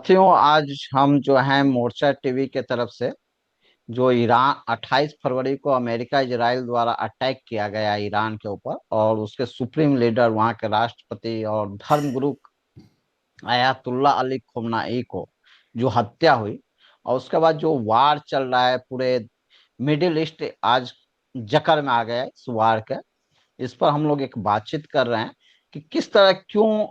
साथियों, आज हम जो है मोर्चा टीवी के तरफ से जो ईरान 28 फरवरी को अमेरिका इजराइल द्वारा अटैक किया गया ईरान के ऊपर और उसके सुप्रीम लीडर वहां के राष्ट्रपति और धर्मगुरु अयातुल्ला अली खुमनाई को जो हत्या हुई और उसके बाद जो वार चल रहा है पूरे मिडिल ईस्ट, आज जकड़ में आ गया है इस वार के। इस पर हम लोग एक बातचीत कर रहे हैं कि किस तरह क्यों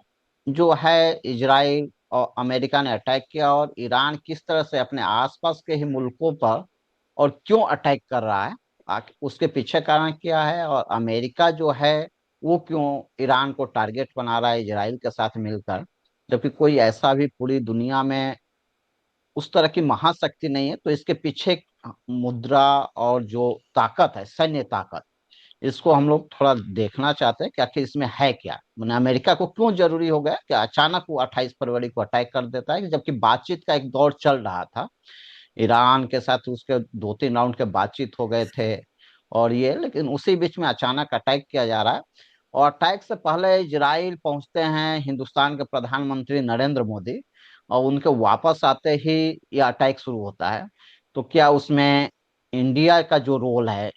जो है इजराइल और अमेरिका ने अटैक किया और ईरान किस तरह से अपने आसपास के ही मुल्कों पर और क्यों अटैक कर रहा है। उसके पीछे कारण क्या है और अमेरिका जो है वो क्यों ईरान को टारगेट बना रहा है इजराइल के साथ मिलकर, जबकि कोई ऐसा भी पूरी दुनिया में उस तरह की महाशक्ति नहीं है। तो इसके पीछे एक मुद्रा और जो ताकत है, सैन्य ताकत, इसको हम लोग थोड़ा देखना चाहते हैं कि आखिर इसमें है क्या। मैंने अमेरिका को क्यों जरूरी हो गया कि अचानक वो 28 फरवरी को अटैक कर देता है, जबकि बातचीत का एक दौर चल रहा था ईरान के साथ। उसके 2-3 राउंड के बातचीत हो गए थे और ये, लेकिन उसी बीच में अचानक अटैक किया जा रहा है। और अटैक से पहले इजराइल पहुंचते हैं हिंदुस्तान के प्रधानमंत्री नरेंद्र मोदी, और उनके वापस आते ही ये अटैक शुरू होता है। तो क्या उसमें इंडिया का जो रोल है,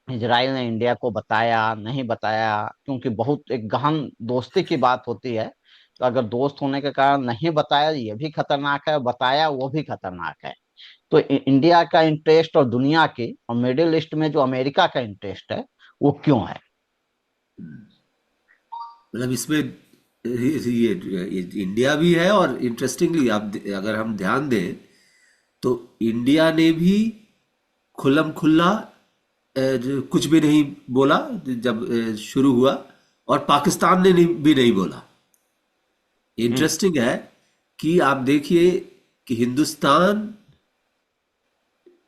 इजराइल ने इंडिया को बताया नहीं बताया, क्योंकि बहुत एक गहन दोस्ती की बात होती है। तो अगर दोस्त होने के कारण नहीं बताया ये भी खतरनाक है, बताया वो भी खतरनाक है। तो इंडिया का इंटरेस्ट और दुनिया की और मिडिल ईस्ट में जो अमेरिका का इंटरेस्ट है वो क्यों है। मतलब इसमें ये इंडिया भी है। और इंटरेस्टिंगली आप अगर हम ध्यान दें तो इंडिया ने भी खुल्लम खुल्ला कुछ भी नहीं बोला जब शुरू हुआ। और पाकिस्तान ने भी नहीं बोला। हम्म। इंटरेस्टिंग है कि आप देखिए कि हिंदुस्तान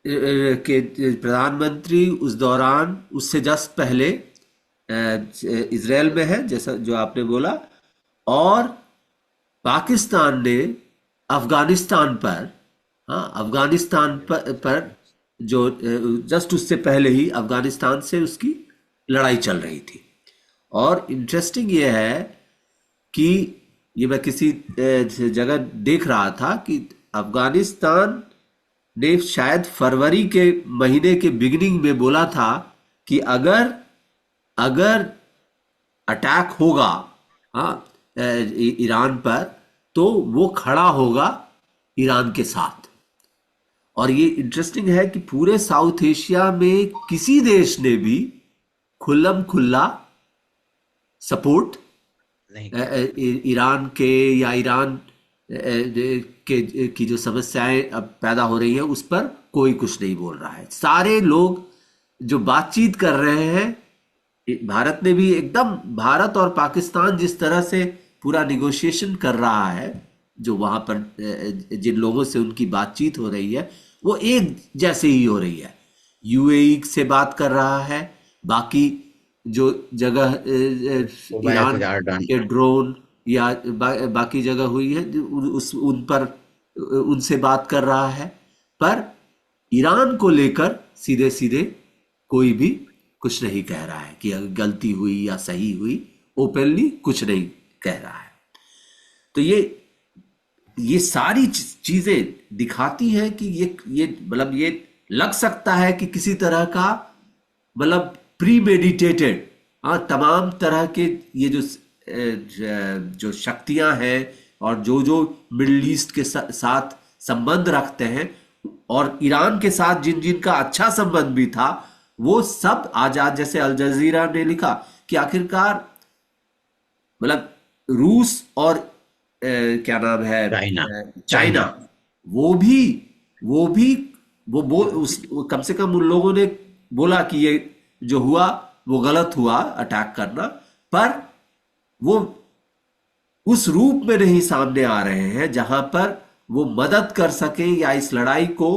के प्रधानमंत्री उस दौरान उससे जस्ट पहले इजराइल में है, जैसा जो आपने बोला। और पाकिस्तान ने अफगानिस्तान पर, हाँ, अफगानिस्तान पर जो जस्ट उससे पहले ही अफगानिस्तान से उसकी लड़ाई चल रही थी। और इंटरेस्टिंग ये है कि ये मैं किसी जगह देख रहा था कि अफगानिस्तान ने शायद फरवरी के महीने के बिगिनिंग में बोला था कि अगर अगर अटैक होगा, हाँ, ईरान पर, तो वो खड़ा होगा ईरान के साथ। और ये इंटरेस्टिंग है कि पूरे साउथ एशिया में किसी देश ने भी खुल्लम खुल्ला सपोर्ट नहीं किया। ईरान के या ईरान के की जो समस्याएं अब पैदा हो रही है उस पर कोई कुछ नहीं बोल रहा है। सारे लोग जो बातचीत कर रहे हैं, भारत ने भी एकदम, भारत और पाकिस्तान जिस तरह से पूरा निगोशिएशन कर रहा है, जो वहां पर जिन लोगों से उनकी बातचीत हो रही है वो एक जैसे ही हो रही है। यूएई से बात कर रहा है, बाकी जो जगह कुवैत, ईरान जॉर्डन। के ड्रोन या बाकी जगह हुई है उस उन पर उनसे बात कर रहा है। पर ईरान को लेकर सीधे सीधे कोई भी कुछ नहीं कह रहा है कि अगर गलती हुई या सही हुई, ओपनली कुछ नहीं कह रहा है। तो ये सारी चीजें दिखाती हैं कि ये मतलब ये लग सकता है कि किसी तरह का, मतलब प्री मेडिटेटेड, हाँ, तमाम तरह के ये जो शक्तियां हैं और जो जो मिडल ईस्ट के साथ संबंध रखते हैं और ईरान के साथ जिन जिन का अच्छा संबंध भी था, वो सब आजाद, जैसे अल जजीरा ने लिखा कि आखिरकार मतलब रूस और क्या नाम है, चाइना। China, China. वो भी वो भी वो कम से कम उन लोगों ने बोला कि ये जो हुआ वो गलत हुआ, अटैक करना। पर वो उस रूप में नहीं सामने आ रहे हैं जहां पर वो मदद कर सके या इस लड़ाई को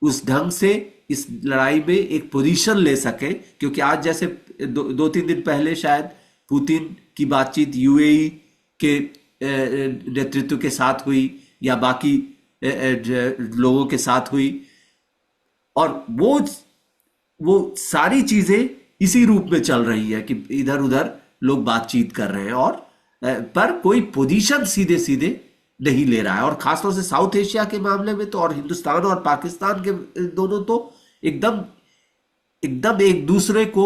उस ढंग से, इस लड़ाई में एक पोजीशन ले सके। क्योंकि आज जैसे 2-3 दिन पहले शायद पुतिन की बातचीत यूएई के नेतृत्व के साथ हुई या बाकी लोगों के साथ हुई। और वो सारी चीजें इसी रूप में चल रही है कि इधर उधर लोग बातचीत कर रहे हैं और पर कोई पोजीशन सीधे सीधे नहीं ले रहा है। और खासतौर से साउथ एशिया के मामले में तो, और हिंदुस्तान और पाकिस्तान के दोनों तो एकदम एकदम एक दूसरे को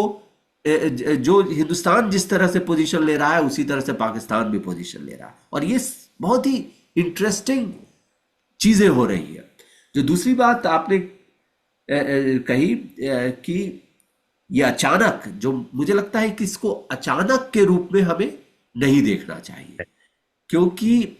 जो हिंदुस्तान जिस तरह से पोजीशन ले रहा है उसी तरह से पाकिस्तान भी पोजीशन ले रहा है। और ये बहुत ही इंटरेस्टिंग चीजें हो रही है। जो दूसरी बात आपने कही कि ये अचानक, जो मुझे लगता है कि इसको अचानक के रूप में हमें नहीं देखना चाहिए, क्योंकि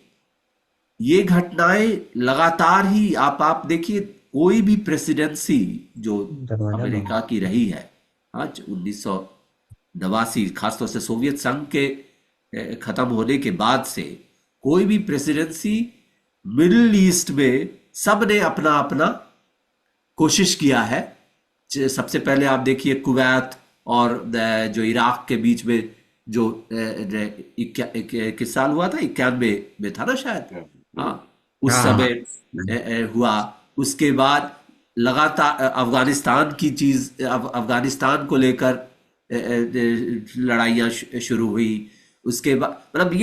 ये घटनाएं लगातार ही, आप देखिए कोई भी प्रेसिडेंसी जो दरवाजा बंद। अमेरिका की रही है आज 1989, खासतौर से सोवियत संघ के खत्म होने के बाद से, कोई भी प्रेसिडेंसी मिडिल ईस्ट में सबने अपना अपना कोशिश किया है। सबसे पहले आप देखिए कुवैत और जो इराक के बीच में जो किस साल हुआ था, 91 में था ना शायद, हाँ, उस हाँ हाँ। समय हुआ। उसके बाद लगातार अफगानिस्तान की चीज, अफगानिस्तान को लेकर लड़ाइयाँ शुरू हुई। उसके बाद मतलब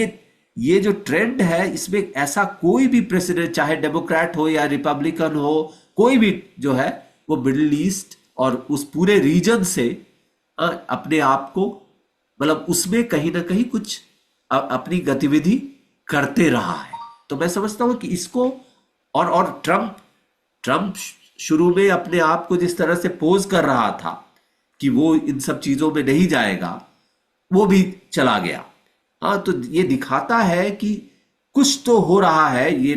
ये जो ट्रेंड है, इसमें ऐसा कोई भी प्रेसिडेंट, चाहे डेमोक्रेट हो या रिपब्लिकन हो, कोई भी जो है वो मिडिल ईस्ट और उस पूरे रीजन से अपने आप को, मतलब उसमें कहीं ना कहीं कुछ अपनी गतिविधि करते रहा है। तो मैं समझता हूं कि इसको, और ट्रम्प शुरू में अपने आप को जिस तरह से पोज कर रहा था कि वो इन सब चीजों में नहीं जाएगा, वो भी चला गया। हाँ, तो ये दिखाता है कि कुछ तो हो रहा है। ये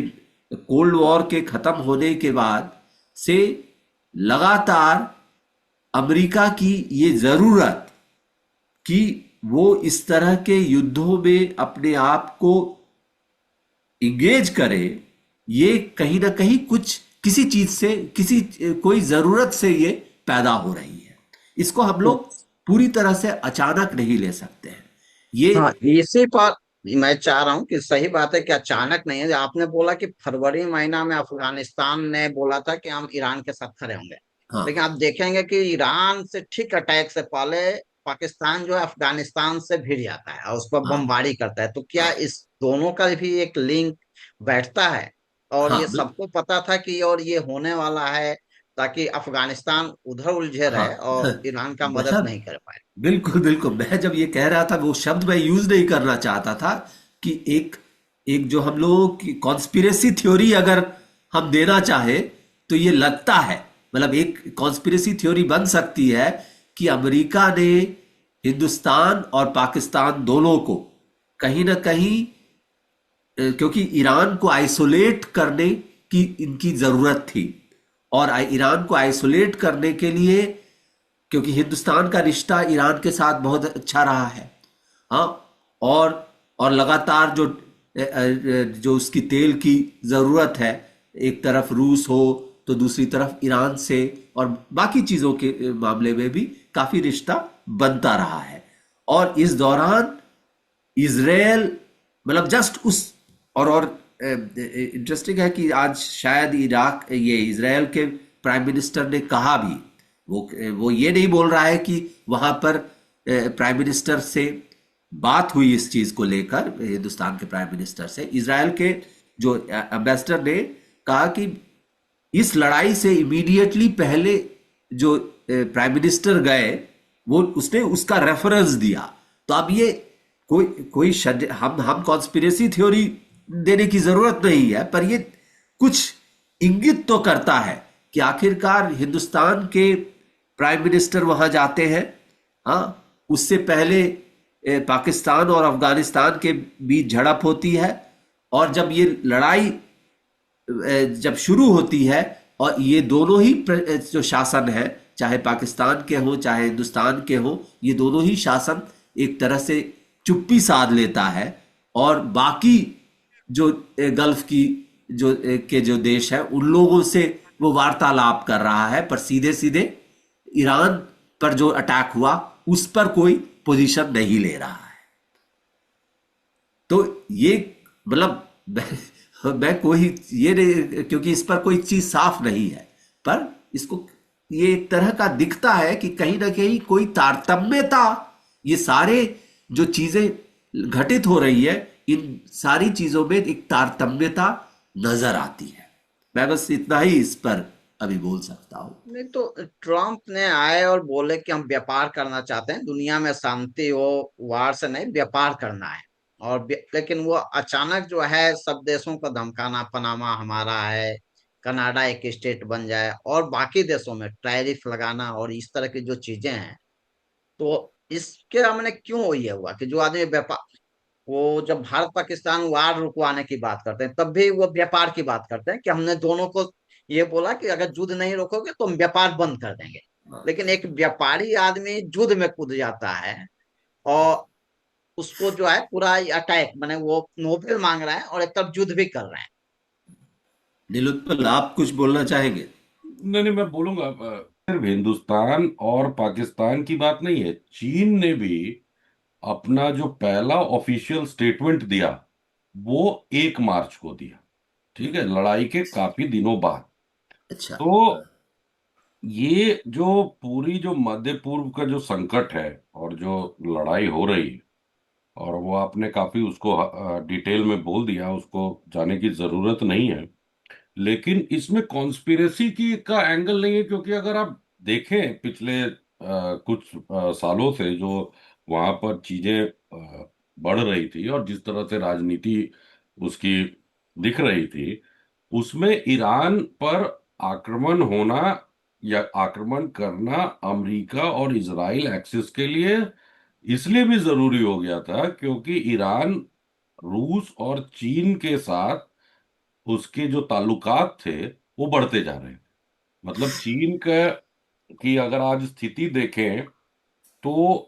कोल्ड वॉर के खत्म होने के बाद से लगातार अमेरिका की ये जरूरत कि वो इस तरह के युद्धों में अपने आप को इंगेज करे, ये कहीं ना कहीं कुछ किसी चीज से, किसी कोई जरूरत से ये पैदा हो रही है। इसको हम लोग पूरी तरह से अचानक नहीं ले सकते हैं ये। हाँ, इसी पर मैं चाह रहा हूँ कि सही बात है कि अचानक नहीं है। आपने बोला कि फरवरी महीना में अफगानिस्तान ने बोला था कि हम ईरान के साथ खड़े होंगे, हाँ लेकिन आप देखेंगे कि ईरान से ठीक अटैक से पहले पाकिस्तान जो है अफगानिस्तान से भिड़ जाता है और उस पर हाँ बमबारी करता है। तो क्या हाँ इस दोनों का भी एक लिंक बैठता है? और हाँ ये सबको पता था कि और ये होने वाला है, ताकि अफगानिस्तान उधर उलझे हाँ रहे और ईरान का मदद मतलब नहीं कर पाए। बिल्कुल बिल्कुल, मैं जब ये कह रहा था, वो शब्द मैं यूज नहीं करना चाहता था कि एक एक जो हम लोगों की कॉन्स्पिरेसी थ्योरी अगर हम देना चाहे, तो ये लगता है, मतलब एक कॉन्स्पिरेसी थ्योरी बन सकती है कि अमेरिका ने हिंदुस्तान और पाकिस्तान दोनों को कहीं ना कहीं, क्योंकि ईरान को आइसोलेट करने की इनकी जरूरत थी, और ईरान को आइसोलेट करने के लिए, क्योंकि हिंदुस्तान का रिश्ता ईरान के साथ बहुत अच्छा रहा है, हाँ, और लगातार जो उसकी तेल की ज़रूरत है, एक तरफ रूस हो तो दूसरी तरफ ईरान से, और बाकी चीज़ों के मामले में भी काफ़ी रिश्ता बनता रहा है। और इस दौरान इजराइल, मतलब जस्ट उस, और इंटरेस्टिंग है कि आज शायद इराक, ये इजराइल के प्राइम मिनिस्टर ने कहा भी, वो ये नहीं बोल रहा है कि वहां पर प्राइम मिनिस्टर से बात हुई इस चीज को लेकर, हिंदुस्तान के प्राइम मिनिस्टर से। इजराइल के जो एम्बेसडर ने कहा कि इस लड़ाई से इमीडिएटली पहले जो प्राइम मिनिस्टर गए, वो उसने उसका रेफरेंस दिया। तो अब ये कोई कोई हम कॉन्स्पिरेसी थ्योरी देने की जरूरत नहीं है, पर ये कुछ इंगित तो करता है कि आखिरकार हिंदुस्तान के प्राइम मिनिस्टर वहां जाते हैं। हाँ, उससे पहले पाकिस्तान और अफगानिस्तान के बीच झड़प होती है, और जब ये लड़ाई जब शुरू होती है, और ये दोनों ही जो शासन है, चाहे पाकिस्तान के हो चाहे हिंदुस्तान के हो, ये दोनों ही शासन एक तरह से चुप्पी साध लेता है, और बाकी जो गल्फ की जो देश है, उन लोगों से वो वार्तालाप कर रहा है, पर सीधे सीधे ईरान पर जो अटैक हुआ उस पर कोई पोजीशन नहीं ले रहा है। तो ये मतलब मैं कोई ये नहीं, क्योंकि इस पर कोई चीज साफ नहीं है, पर इसको ये एक तरह का दिखता है कि कहीं ना कहीं कोई तारतम्यता, ये सारे जो चीजें घटित हो रही है, इन सारी चीजों में एक तारतम्यता नजर आती है। मैं बस इतना ही इस पर अभी बोल सकता हूँ। नहीं तो ट्रम्प ने आए और बोले कि हम व्यापार करना चाहते हैं, दुनिया में शांति हो, वार से नहीं व्यापार करना है। और लेकिन वो अचानक जो है सब देशों को धमकाना, पनामा हमारा है, कनाडा एक स्टेट बन जाए और बाकी देशों में टैरिफ लगाना और इस तरह की जो चीजें हैं। तो इसके हमने क्यों ये हुआ कि जो आदमी व्यापार, वो जब भारत पाकिस्तान वार रुकवाने की बात करते हैं तब भी वो व्यापार की बात करते हैं कि हमने दोनों को ये बोला कि अगर युद्ध नहीं रोकोगे तो हम व्यापार बंद कर देंगे। लेकिन एक व्यापारी आदमी युद्ध में कूद जाता है और उसको जो है पूरा अटैक, माने वो नोबेल मांग रहा है और एक तरफ युद्ध भी कर रहे हैं। नीलोत्पल, आप कुछ बोलना चाहेंगे? नहीं नहीं, मैं बोलूंगा। सिर्फ हिंदुस्तान और पाकिस्तान की बात नहीं है, चीन ने भी अपना जो पहला ऑफिशियल स्टेटमेंट दिया वो 1 मार्च को दिया। ठीक है, लड़ाई के काफी दिनों बाद। अच्छा। तो ये जो पूरी जो मध्य पूर्व का जो संकट है और जो लड़ाई हो रही है, और वो आपने काफी उसको डिटेल में बोल दिया, उसको जाने की जरूरत नहीं है। लेकिन इसमें कॉन्स्पिरेसी की का एंगल नहीं है, क्योंकि अगर आप देखें पिछले कुछ सालों से जो वहां पर चीजें बढ़ रही थी और जिस तरह से राजनीति उसकी दिख रही थी, उसमें ईरान पर आक्रमण होना या आक्रमण करना अमेरिका और इजराइल एक्सिस के लिए इसलिए भी जरूरी हो गया था क्योंकि ईरान रूस और चीन के साथ उसके जो ताल्लुकात थे वो बढ़ते जा रहे हैं। मतलब चीन का की अगर आज स्थिति देखें तो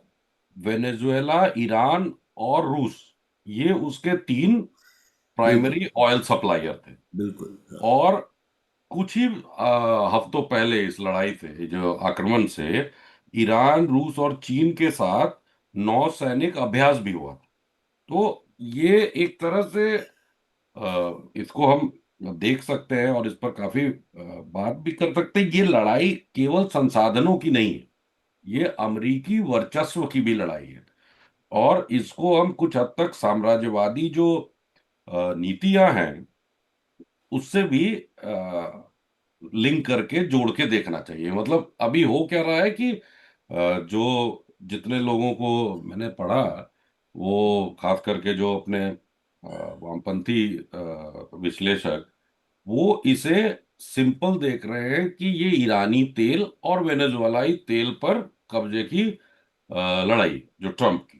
वेनेजुएला, ईरान और रूस, ये उसके 3 बिल्कुल। प्राइमरी ऑयल सप्लायर थे। बिल्कुल। हाँ। और कुछ ही हफ्तों पहले इस लड़ाई से, जो आक्रमण से, ईरान, रूस और चीन के साथ नौसैनिक अभ्यास भी हुआ। तो ये एक तरह से इसको हम देख सकते हैं और इस पर काफी बात भी कर सकते हैं। ये लड़ाई केवल संसाधनों की नहीं है, ये अमेरिकी वर्चस्व की भी लड़ाई है। और इसको हम कुछ हद तक साम्राज्यवादी जो नीतियां हैं उससे भी लिंक करके जोड़ के देखना चाहिए। मतलब अभी हो क्या रहा है कि जो जितने लोगों को मैंने पढ़ा, वो खास करके जो अपने वामपंथी विश्लेषक, वो इसे सिंपल देख रहे हैं कि ये ईरानी तेल और वेनेजुएलाई तेल पर कब्जे की लड़ाई जो ट्रम्प की।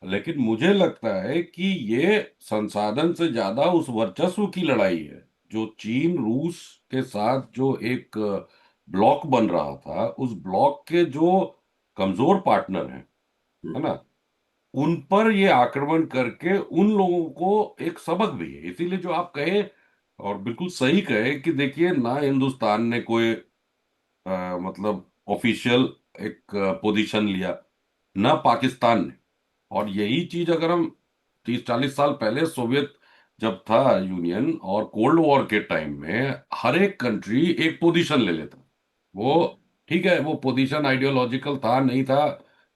लेकिन मुझे लगता है कि ये संसाधन से ज्यादा उस वर्चस्व की लड़ाई है जो चीन रूस के साथ जो एक ब्लॉक बन रहा था, उस ब्लॉक के जो कमजोर पार्टनर हैं, है ना, उन पर ये आक्रमण करके उन लोगों को एक सबक भी है। इसीलिए जो आप कहे, और बिल्कुल सही कहे, कि देखिए ना हिंदुस्तान ने कोई मतलब ऑफिशियल एक पोजीशन लिया, ना पाकिस्तान ने। और यही चीज अगर हम 30-40 साल पहले सोवियत जब था यूनियन और कोल्ड वॉर के टाइम में, हर एक कंट्री एक पोजीशन ले लेता। वो ठीक है, वो पोजीशन आइडियोलॉजिकल था नहीं था,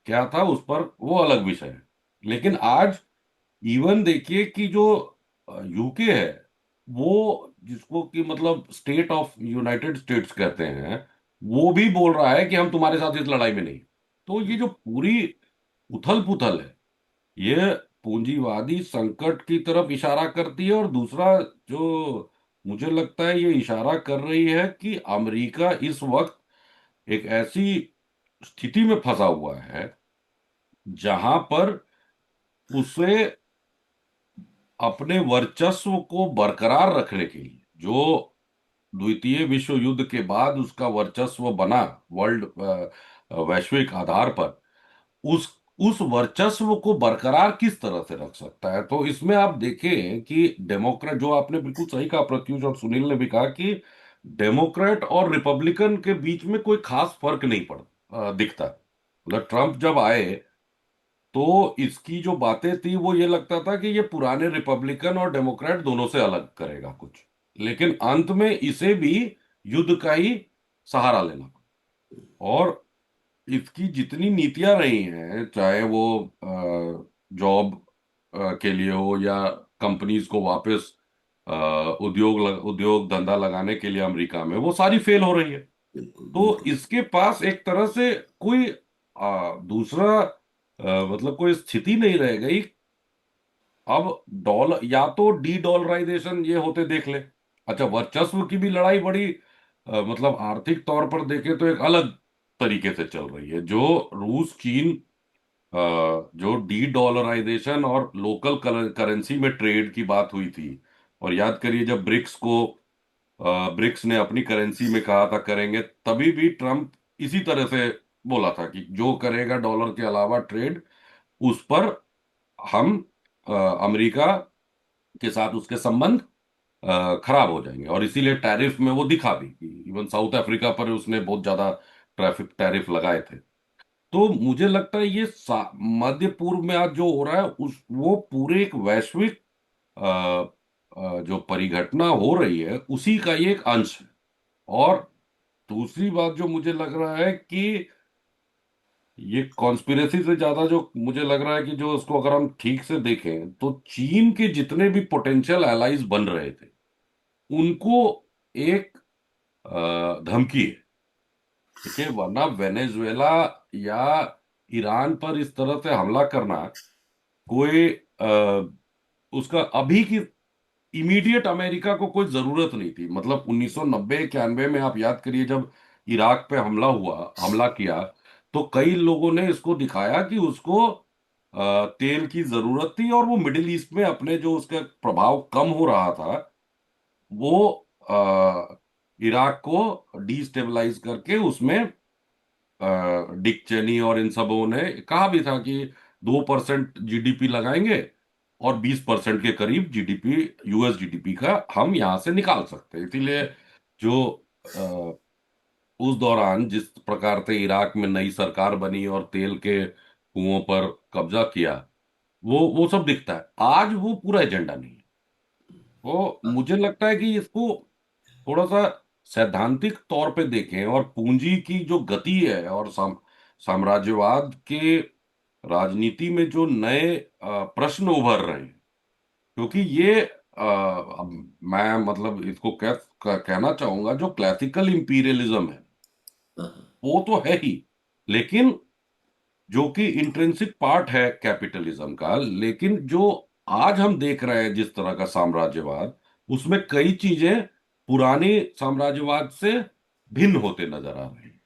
क्या था उस पर वो अलग विषय है। लेकिन आज इवन देखिए कि जो यूके है, वो जिसको कि मतलब स्टेट ऑफ यूनाइटेड स्टेट्स कहते हैं, वो भी बोल रहा है कि हम तुम्हारे साथ इस लड़ाई में नहीं। तो ये जो पूरी उथल पुथल है, ये पूंजीवादी संकट की तरफ इशारा करती है। और दूसरा जो मुझे लगता है ये इशारा कर रही है कि अमेरिका इस वक्त एक ऐसी स्थिति में फंसा हुआ है जहां पर उसे अपने वर्चस्व को बरकरार रखने के लिए, जो द्वितीय विश्व युद्ध के बाद उसका वर्चस्व बना वर्ल्ड वैश्विक आधार पर, उस उस वर्चस्व को बरकरार किस तरह से रख सकता है। तो इसमें आप देखें कि डेमोक्रेट, जो आपने बिल्कुल सही कहा, प्रत्युष और सुनील ने भी कहा कि डेमोक्रेट और रिपब्लिकन के बीच में कोई खास फर्क नहीं दिखता। मतलब ट्रम्प जब आए तो इसकी जो बातें थी वो ये लगता था कि ये पुराने रिपब्लिकन और डेमोक्रेट दोनों से अलग करेगा कुछ। लेकिन अंत में इसे भी युद्ध का ही सहारा लेना पड़ा। और इसकी जितनी नीतियां रही हैं, चाहे वो जॉब के लिए हो या कंपनीज को वापस उद्योग धंधा लगाने के लिए अमेरिका में, वो सारी फेल हो रही है। बिल्कुल तो बिल्कुल। इसके पास एक तरह से कोई दूसरा मतलब कोई स्थिति नहीं रह गई। अब डॉलर या तो डी डॉलराइजेशन ये होते देख ले। अच्छा, वर्चस्व की भी लड़ाई बड़ी मतलब आर्थिक तौर पर देखें तो एक अलग तरीके से चल रही है। जो रूस चीन जो डी डॉलराइजेशन और लोकल करेंसी में ट्रेड की बात हुई थी, और याद करिए जब ब्रिक्स ने अपनी करेंसी में कहा था करेंगे, तभी भी ट्रम्प इसी तरह से बोला था कि जो करेगा डॉलर के अलावा ट्रेड, उस पर हम अमेरिका के साथ उसके संबंध खराब हो जाएंगे। और इसीलिए टैरिफ में वो दिखा भी कि इवन साउथ अफ्रीका पर उसने बहुत ज्यादा ट्रैफिक टैरिफ लगाए थे। तो मुझे लगता है ये मध्य पूर्व में आज जो हो रहा है उस वो पूरे एक वैश्विक अ, जो परिघटना हो रही है उसी का ये एक अंश है। और दूसरी बात जो मुझे लग रहा है कि ये कॉन्स्पिरेसी से ज्यादा जो मुझे लग रहा है कि जो उसको अगर हम ठीक से देखें तो चीन के जितने भी पोटेंशियल एलाइज बन रहे थे उनको एक धमकी है। देखिए, वरना वेनेजुएला या ईरान पर इस तरह से हमला करना कोई उसका अभी की इमीडिएट अमेरिका को कोई जरूरत नहीं थी। मतलब 1990 91 में आप याद करिए जब इराक पे हमला किया, तो कई लोगों ने इसको दिखाया कि उसको तेल की जरूरत थी और वो मिडिल ईस्ट में अपने जो उसका प्रभाव कम हो रहा था, वो इराक को डिस्टेबलाइज करके उसमें डिक चेनी और इन सबों ने कहा भी था कि 2% जीडीपी लगाएंगे और 20% के करीब जीडीपी, यूएस जीडीपी का हम यहां से निकाल सकते हैं। इसीलिए जो अ, उस दौरान जिस प्रकार से इराक में नई सरकार बनी और तेल के कुओं पर कब्जा किया, वो सब दिखता है। आज वो पूरा एजेंडा नहीं है। तो मुझे लगता है कि इसको थोड़ा सा सैद्धांतिक तौर पे देखें, और पूंजी की जो गति है और साम्राज्यवाद के राजनीति में जो नए प्रश्न उभर रहे हैं, क्योंकि ये अब मैं मतलब इसको कहना चाहूंगा जो क्लासिकल इंपीरियलिज्म है हाँ, वो तो है ही, लेकिन जो कि इंट्रिंसिक पार्ट है कैपिटलिज्म का, लेकिन जो आज हम देख रहे हैं जिस तरह का साम्राज्यवाद, उसमें कई चीजें पुराने साम्राज्यवाद से भिन्न होते नजर आ रहे हैं।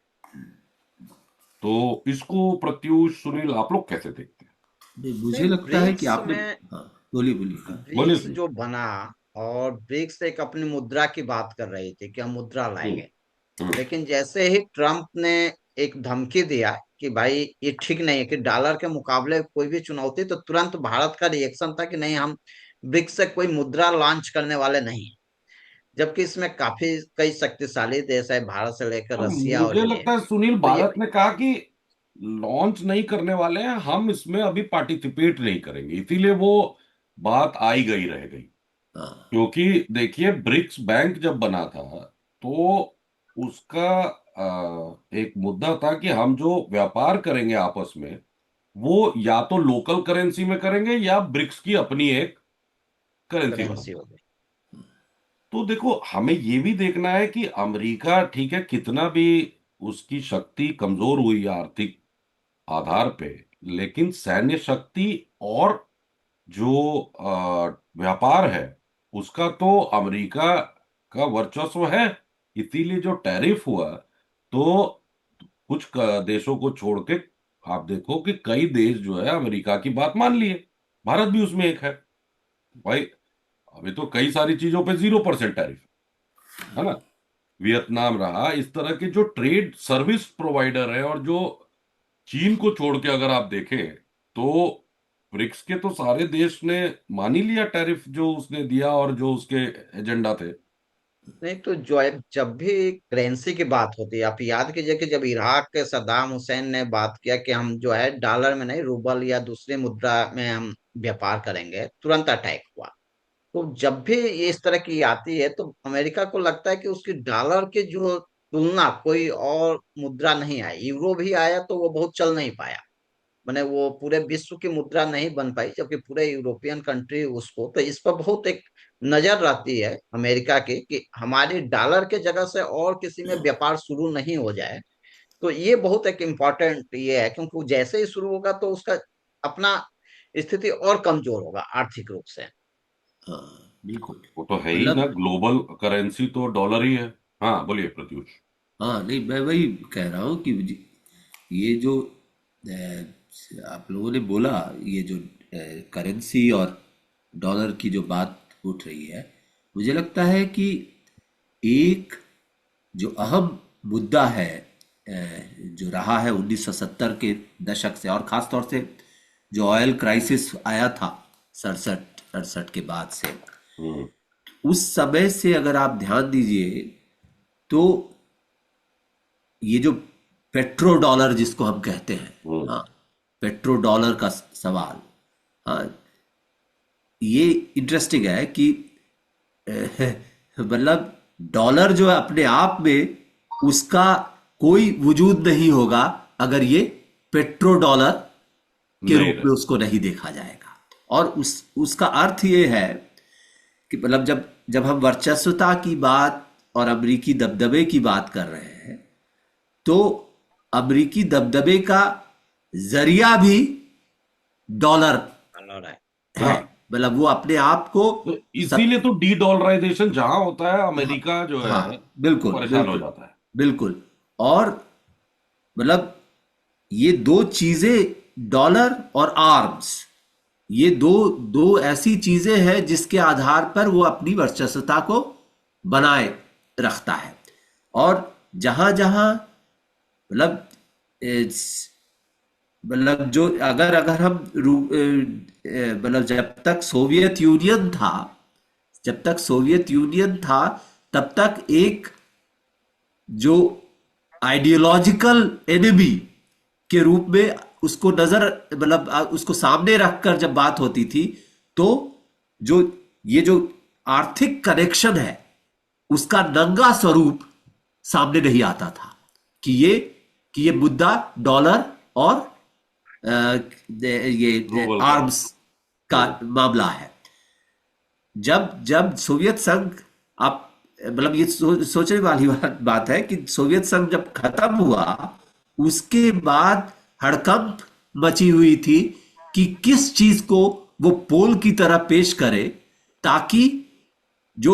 तो इसको प्रत्यूष सुनील आप लोग कैसे देखते हैं? नहीं, नहीं, मुझे लगता है कि ब्रिक्स आपने। में हाँ, बोलिए बोलिए। हाँ। बोलिए ब्रिक्स सुनील। जो बना, और ब्रिक्स एक अपनी मुद्रा की बात कर रही थी कि हम मुद्रा हम्म। लाएंगे। हम्म। लेकिन जैसे ही ट्रम्प ने एक धमकी दिया कि भाई ये ठीक नहीं है, कि डॉलर के मुकाबले कोई भी चुनौती, तो तुरंत भारत का रिएक्शन था कि नहीं, हम ब्रिक्स से कोई मुद्रा लॉन्च करने वाले नहीं हैं। जबकि इसमें काफी कई शक्तिशाली देश है, भारत से लेकर अब रसिया और मुझे ये। लगता है सुनील, तो ये भारत ने कहा कि लॉन्च नहीं करने वाले हैं, हम इसमें अभी पार्टिसिपेट नहीं करेंगे, इसीलिए वो बात आई गई रह गई। हाँ। क्योंकि देखिए, ब्रिक्स बैंक जब बना था तो उसका एक मुद्दा था कि हम जो व्यापार करेंगे आपस में, वो या तो लोकल करेंसी में करेंगे या ब्रिक्स की अपनी एक करेंसी करेंसी बनाएंगे। हो गई। तो देखो, हमें ये भी देखना है कि अमेरिका ठीक है कितना भी उसकी शक्ति कमजोर हुई आर्थिक आधार पे, लेकिन सैन्य शक्ति और जो व्यापार है उसका तो अमेरिका का वर्चस्व है। इसीलिए जो टैरिफ हुआ, तो कुछ देशों को छोड़ के आप देखो कि कई देश जो है अमेरिका की बात मान लिए। भारत भी उसमें एक है भाई। अभी तो कई सारी चीजों पे 0% टैरिफ है ना। वियतनाम रहा, इस तरह के जो ट्रेड सर्विस प्रोवाइडर है, और जो चीन को छोड़ के अगर आप देखें तो ब्रिक्स के तो सारे देश ने मान ही लिया टैरिफ जो उसने दिया और जो उसके एजेंडा थे। नहीं तो जो है, जब भी करेंसी की बात होती है, आप याद कीजिए कि जब इराक के सद्दाम हुसैन ने बात किया कि हम जो है डॉलर में नहीं, रूबल या दूसरी मुद्रा में हम व्यापार करेंगे, तुरंत अटैक हुआ। तो जब भी ये इस तरह की आती है तो अमेरिका को लगता है कि उसकी डॉलर की जो तुलना कोई और मुद्रा नहीं आई। यूरो भी आया तो वो बहुत चल नहीं पाया। मैंने वो पूरे विश्व की मुद्रा नहीं बन पाई, जबकि पूरे यूरोपियन कंट्री उसको, तो इस पर बहुत एक नजर रहती है अमेरिका की कि हमारी डॉलर के जगह से और किसी में व्यापार शुरू नहीं हो जाए। तो ये बहुत एक इम्पोर्टेंट ये है, क्योंकि जैसे ही शुरू होगा तो उसका अपना स्थिति और कमजोर होगा आर्थिक रूप से। हाँ बिल्कुल। वो तो है ही ना, मतलब ग्लोबल करेंसी तो डॉलर ही है। हाँ बोलिए प्रत्युष। हाँ नहीं, मैं वही कह रहा हूँ कि ये जो आप लोगों ने बोला, ये जो करेंसी और डॉलर की जो बात उठ रही है, मुझे लगता है कि एक जो अहम मुद्दा है जो रहा है 1970 के दशक से, और ख़ास तौर से जो ऑयल क्राइसिस आया था 67-68 के बाद से, हम्म। उस समय से अगर आप ध्यान दीजिए तो ये जो पेट्रो डॉलर जिसको हम कहते हैं, हम्म। हाँ, पेट्रो डॉलर का सवाल, हाँ, ये इंटरेस्टिंग है कि मतलब डॉलर जो है अपने आप में उसका कोई वजूद नहीं होगा अगर ये पेट्रो डॉलर के नहीं रूप रहे। में उसको नहीं देखा जाएगा। और उसका अर्थ ये है कि मतलब जब जब हम वर्चस्वता की बात और अमेरिकी दबदबे की बात कर रहे हैं, तो अमेरिकी दबदबे का जरिया भी डॉलर डॉलर है। है। हाँ, मतलब वो अपने आप को तो सब, इसीलिए तो डी डॉलराइजेशन जहां होता है हाँ, अमेरिका जो है हाँ वो बिल्कुल परेशान हो बिल्कुल जाता है। बिल्कुल। और मतलब ये दो चीजें, डॉलर और आर्म्स, ये दो दो ऐसी चीजें हैं जिसके आधार पर वो अपनी वर्चस्वता को बनाए रखता है। और जहां जहां मतलब मतलब जो अगर अगर हम मतलब जब तक सोवियत यूनियन था तब तक एक जो आइडियोलॉजिकल एनिमी के रूप में उसको नजर मतलब उसको सामने रखकर जब बात होती थी, तो जो ये जो आर्थिक कनेक्शन है उसका नंगा स्वरूप सामने नहीं आता था कि ये मुद्दा डॉलर और ये ग्लोबल आर्म्स करेंसी। का हम्म। मामला है। जब जब सोवियत संघ, आप मतलब ये सोचने वाली बात है कि सोवियत संघ जब खत्म हुआ उसके बाद हड़कंप मची हुई थी कि किस चीज को वो पोल की तरह पेश करे ताकि जो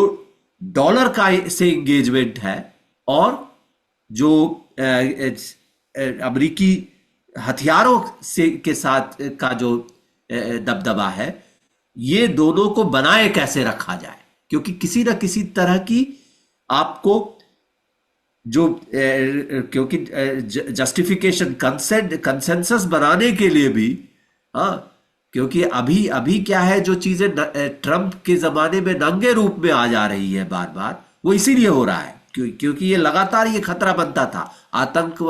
डॉलर का से एंगेजमेंट है और जो अमेरिकी हथियारों से के साथ का जो दबदबा है, ये दोनों को बनाए कैसे रखा जाए। क्योंकि किसी ना किसी तरह की आपको जो क्योंकि जस्टिफिकेशन कंसेंसस बनाने के लिए भी, हाँ, क्योंकि अभी अभी क्या है, जो चीजें ट्रंप के जमाने में नंगे रूप में आ जा रही है बार बार, वो इसीलिए हो रहा है क्योंकि ये लगातार ये खतरा बनता था आतंक,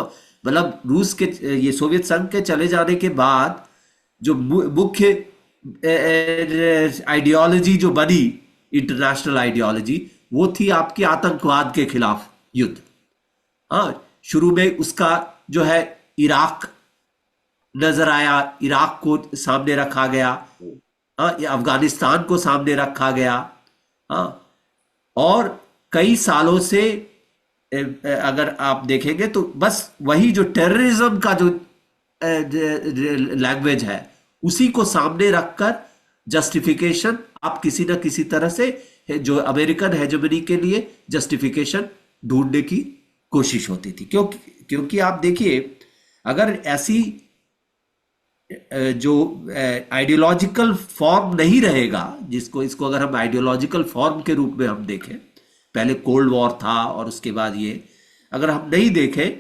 मतलब रूस के ये सोवियत संघ के चले जाने के बाद जो मुख्य आइडियोलॉजी जो बनी, इंटरनेशनल आइडियोलॉजी, वो थी आपकी आतंकवाद के खिलाफ युद्ध। हाँ, शुरू में उसका जो है इराक नजर आया, इराक को सामने रखा गया, हाँ, ये अफगानिस्तान को सामने रखा गया, हाँ, और कई सालों से अगर आप देखेंगे तो बस वही जो टेररिज्म का जो लैंग्वेज है उसी को सामने रखकर जस्टिफिकेशन आप किसी ना किसी तरह से जो अमेरिकन हेजेमनी के लिए जस्टिफिकेशन ढूंढने की कोशिश होती थी। क्योंकि आप देखिए, अगर ऐसी जो आइडियोलॉजिकल फॉर्म नहीं रहेगा, इसको अगर हम आइडियोलॉजिकल फॉर्म के रूप में हम देखें, पहले कोल्ड वॉर था और उसके बाद ये अगर हम नहीं देखें,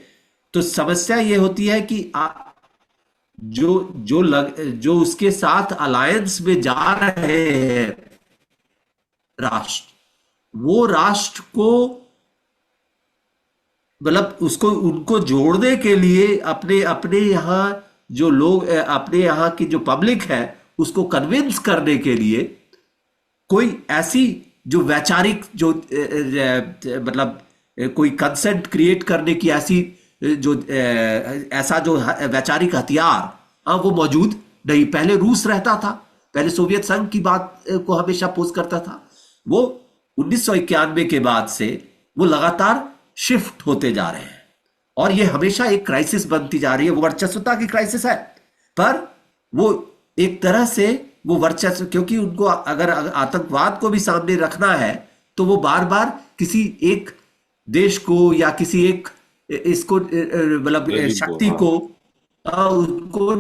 तो समस्या ये होती है कि जो उसके साथ अलायंस में जा रहे हैं राष्ट्र, वो राष्ट्र को मतलब उसको उनको जोड़ने के लिए अपने अपने यहाँ जो लोग अपने यहाँ की जो पब्लिक है उसको कन्विंस करने के लिए कोई ऐसी जो वैचारिक जो मतलब कोई कंसेंट क्रिएट करने की ऐसी जो ऐसा जो वैचारिक हथियार वो मौजूद नहीं। पहले रूस रहता था, पहले सोवियत संघ की बात को हमेशा पोस्ट करता था। वो 1991 के बाद से वो लगातार शिफ्ट होते जा रहे हैं, और ये हमेशा एक क्राइसिस बनती जा रही है। वो वर्चस्वता की क्राइसिस है, पर वो एक तरह से वो वर्चस्व, क्योंकि उनको अगर आतंकवाद को भी सामने रखना है तो वो बार बार किसी एक देश को या किसी एक इसको मतलब रेजिम को, शक्ति हाँ। को उनको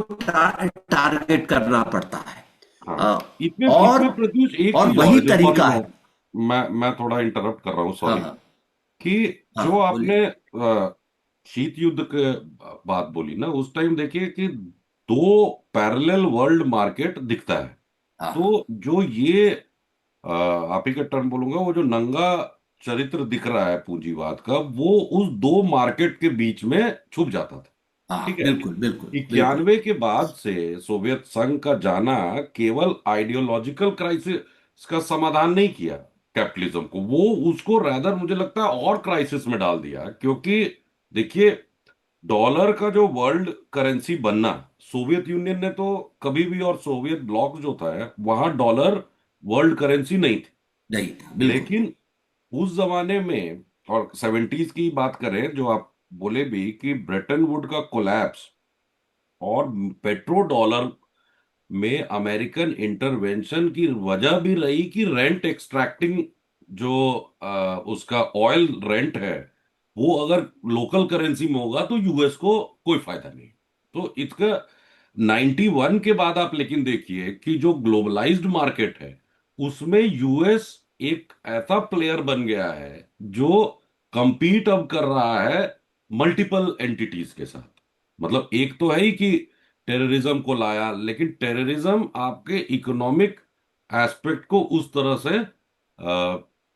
टारगेट करना पड़ता है। हाँ, अ, इसमें और इसमें प्रत्युष एक और चीज और वही है जो, सॉरी, तरीका मैं है। मैं थोड़ा इंटरप्ट कर रहा हूँ, हाँ सॉरी। हाँ कि जो हाँ, बोलिए। आपने शीत युद्ध के बात बोली ना, उस टाइम देखिए कि दो पैरेलल वर्ल्ड मार्केट दिखता है। हाँ हाँ, तो जो ये आप ही का टर्म बोलूंगा, वो जो नंगा चरित्र दिख रहा है पूंजीवाद का, वो उस दो मार्केट के बीच में छुप जाता था। हाँ, ठीक है। बिल्कुल बिल्कुल बिल्कुल। 91 के बाद से सोवियत संघ का जाना केवल आइडियोलॉजिकल क्राइसिस का समाधान नहीं किया कैपिटलिज्म को, वो उसको रैदर मुझे लगता है और क्राइसिस में डाल दिया। क्योंकि देखिए, डॉलर का जो वर्ल्ड करेंसी बनना, सोवियत यूनियन ने तो कभी भी, और सोवियत ब्लॉक जो था वहां डॉलर वर्ल्ड करेंसी नहीं थी। नहीं था, बिल्कुल। लेकिन उस जमाने में, और 70s की बात करें, जो आप बोले भी कि ब्रेटन वुड का कोलैप्स और पेट्रो डॉलर में अमेरिकन इंटरवेंशन की वजह भी रही कि रेंट एक्सट्रैक्टिंग, जो उसका ऑयल रेंट है, वो अगर लोकल करेंसी में होगा तो यूएस को कोई फायदा नहीं। तो इसका 91 के बाद आप लेकिन देखिए कि जो ग्लोबलाइज्ड मार्केट है, उसमें यूएस एक ऐसा प्लेयर बन गया है जो compete अब कर रहा है मल्टीपल एंटिटीज के साथ। मतलब एक तो है ही कि टेररिज्म को लाया, लेकिन टेररिज्म आपके इकोनॉमिक एस्पेक्ट को उस तरह से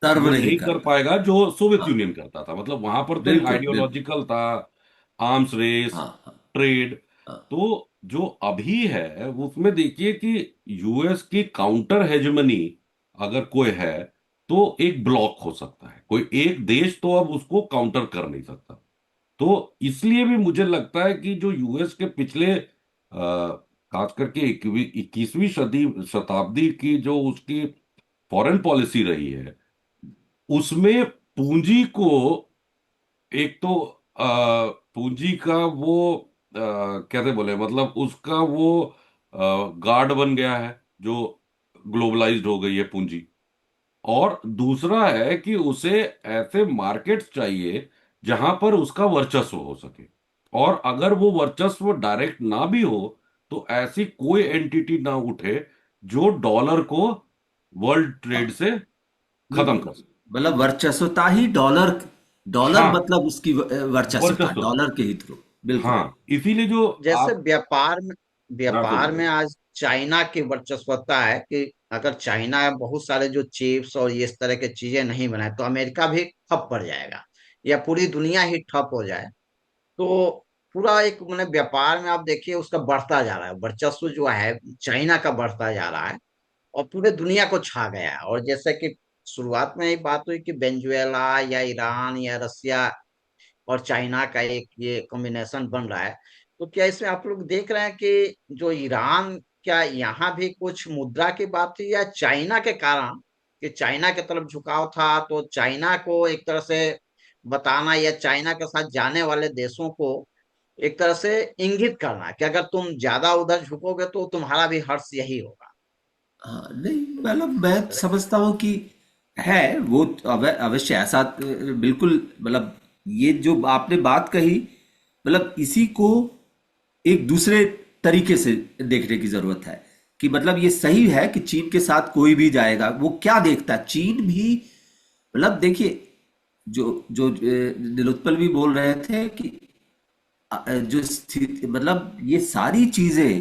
सर्व वो नहीं नहीं कर करता। पाएगा जो सोवियत हाँ, यूनियन करता था। मतलब वहां पर तो एक बिल्कुल बिल्कुल। आइडियोलॉजिकल था, आर्म्स रेस, हाँ हाँ ट्रेड। हाँ तो जो अभी है उसमें देखिए कि यूएस की काउंटर हेजेमनी अगर कोई है, तो एक ब्लॉक हो सकता है, कोई एक देश तो अब उसको काउंटर कर नहीं सकता। तो इसलिए भी मुझे लगता है कि जो यूएस के पिछले खास करके 21वीं सदी शताब्दी की जो उसकी फॉरेन पॉलिसी रही है, उसमें पूंजी को, एक तो पूंजी का वो कैसे बोले, मतलब उसका वो गार्ड बन गया है जो ग्लोबलाइज्ड हो गई है पूंजी। और दूसरा है कि उसे ऐसे मार्केट्स चाहिए जहां पर उसका वर्चस्व हो सके। और अगर वो वर्चस्व डायरेक्ट ना भी हो, तो ऐसी कोई एंटिटी ना उठे जो डॉलर को वर्ल्ड ट्रेड हाँ, से खत्म बिल्कुल। कर सके। मतलब वर्चस्वता ही डॉलर, डॉलर हाँ, मतलब उसकी वर्चस्वता, वर्चस्व। डॉलर के हित को। बिल्कुल। हाँ, इसीलिए जो जैसे आप, हाँ, बोलिए व्यापार में बोलिए। आज चाइना की वर्चस्वता है कि अगर चाइना बहुत सारे जो चिप्स और ये इस तरह की चीजें नहीं बनाए तो अमेरिका भी ठप पड़ जाएगा, या पूरी दुनिया ही ठप हो जाए। तो पूरा एक मैंने व्यापार में आप देखिए उसका बढ़ता जा रहा है, वर्चस्व जो है चाइना का बढ़ता जा रहा है और पूरे दुनिया को छा गया है। और जैसे कि शुरुआत में ही बात हुई कि वेनेजुएला या ईरान या रसिया और चाइना का एक ये कॉम्बिनेशन बन रहा है, तो क्या इसमें आप लोग देख रहे हैं कि जो ईरान, क्या यहाँ भी कुछ मुद्रा की बात थी या चाइना के कारण, कि चाइना की तरफ झुकाव था तो चाइना को एक तरह से बताना या चाइना के साथ जाने वाले देशों को एक तरह से इंगित करना कि अगर तुम ज्यादा उधर झुकोगे तो तुम्हारा भी हर्ष यही होगा। हाँ, नहीं मतलब मैं समझता हूँ कि है वो अवश्य ऐसा बिल्कुल। मतलब ये जो आपने बात कही, मतलब इसी को एक दूसरे तरीके से देखने की जरूरत है। कि मतलब ये सही है कि चीन के साथ कोई भी जाएगा, वो क्या देखता है चीन भी। मतलब देखिए, जो जो निरुत्पल भी बोल रहे थे कि जो स्थिति, मतलब ये सारी चीजें,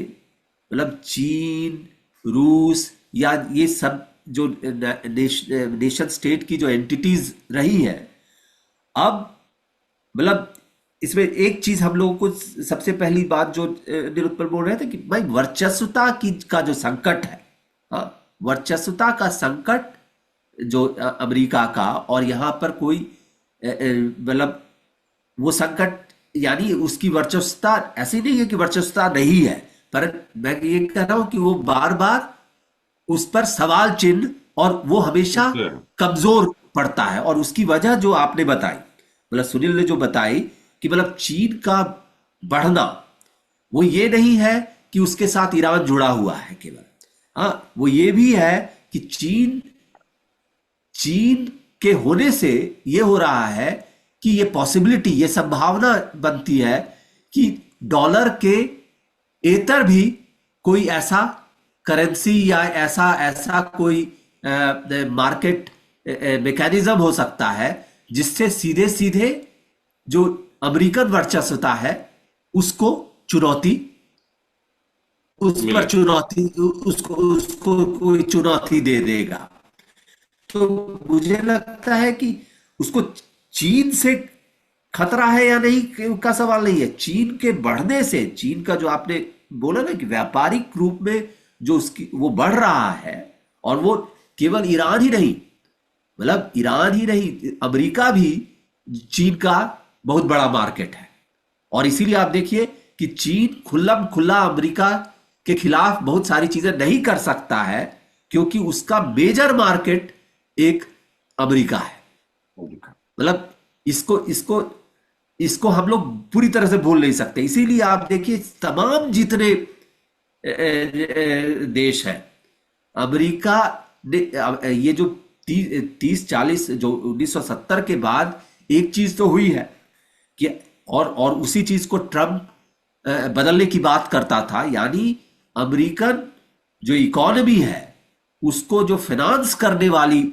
मतलब चीन, रूस, या ये सब जो नेशन स्टेट की जो एंटिटीज रही है, अब मतलब इसमें एक चीज हम लोगों को सबसे पहली बात जो निरुत्पल बोल रहे थे कि भाई वर्चस्वता की का जो संकट है, हाँ, वर्चस्वता का संकट जो अमेरिका का, और यहाँ पर कोई मतलब वो संकट, यानी उसकी वर्चस्वता ऐसी नहीं है कि वर्चस्वता नहीं है, पर मैं ये कह रहा हूं कि वो बार बार उस पर सवाल चिन्ह, और वो हमेशा उससे कमजोर पड़ता है। और उसकी वजह जो आपने बताई, मतलब सुनील ने जो बताई, कि मतलब चीन का बढ़ना, वो ये नहीं है कि उसके साथ ईरान जुड़ा हुआ है केवल। हाँ, वो ये भी है कि चीन चीन के होने से ये हो रहा है कि ये पॉसिबिलिटी, ये संभावना बनती है कि डॉलर के एतर भी कोई ऐसा करेंसी या ऐसा ऐसा कोई मार्केट मैकेनिज्म हो सकता है जिससे सीधे सीधे जो अमेरिकन वर्चस्वता है उसको चुनौती, उस पर मिले। चुनौती, उसको उसको कोई चुनौती दे देगा। तो मुझे लगता है कि उसको चीन से खतरा है या नहीं का सवाल नहीं है। चीन के बढ़ने से, चीन का जो आपने बोला ना कि व्यापारिक रूप में जो उसकी वो बढ़ रहा है, और वो केवल ईरान ही नहीं, मतलब ईरान ही नहीं, अमेरिका भी चीन का बहुत बड़ा मार्केट है। और इसीलिए आप देखिए कि चीन खुल्लम खुल्ला अमेरिका के खिलाफ बहुत सारी चीजें नहीं कर सकता है, क्योंकि उसका मेजर मार्केट एक अमेरिका है। मतलब इसको इसको इसको हम लोग पूरी तरह से भूल नहीं सकते। इसीलिए आप देखिए तमाम जितने देश हैं, अमेरिका ने ये जो 30-40 जो 1970 के बाद एक चीज तो हुई है कि, और उसी चीज को ट्रम्प बदलने की बात करता था, यानी अमेरिकन जो इकोनॉमी है उसको जो फाइनेंस करने वाली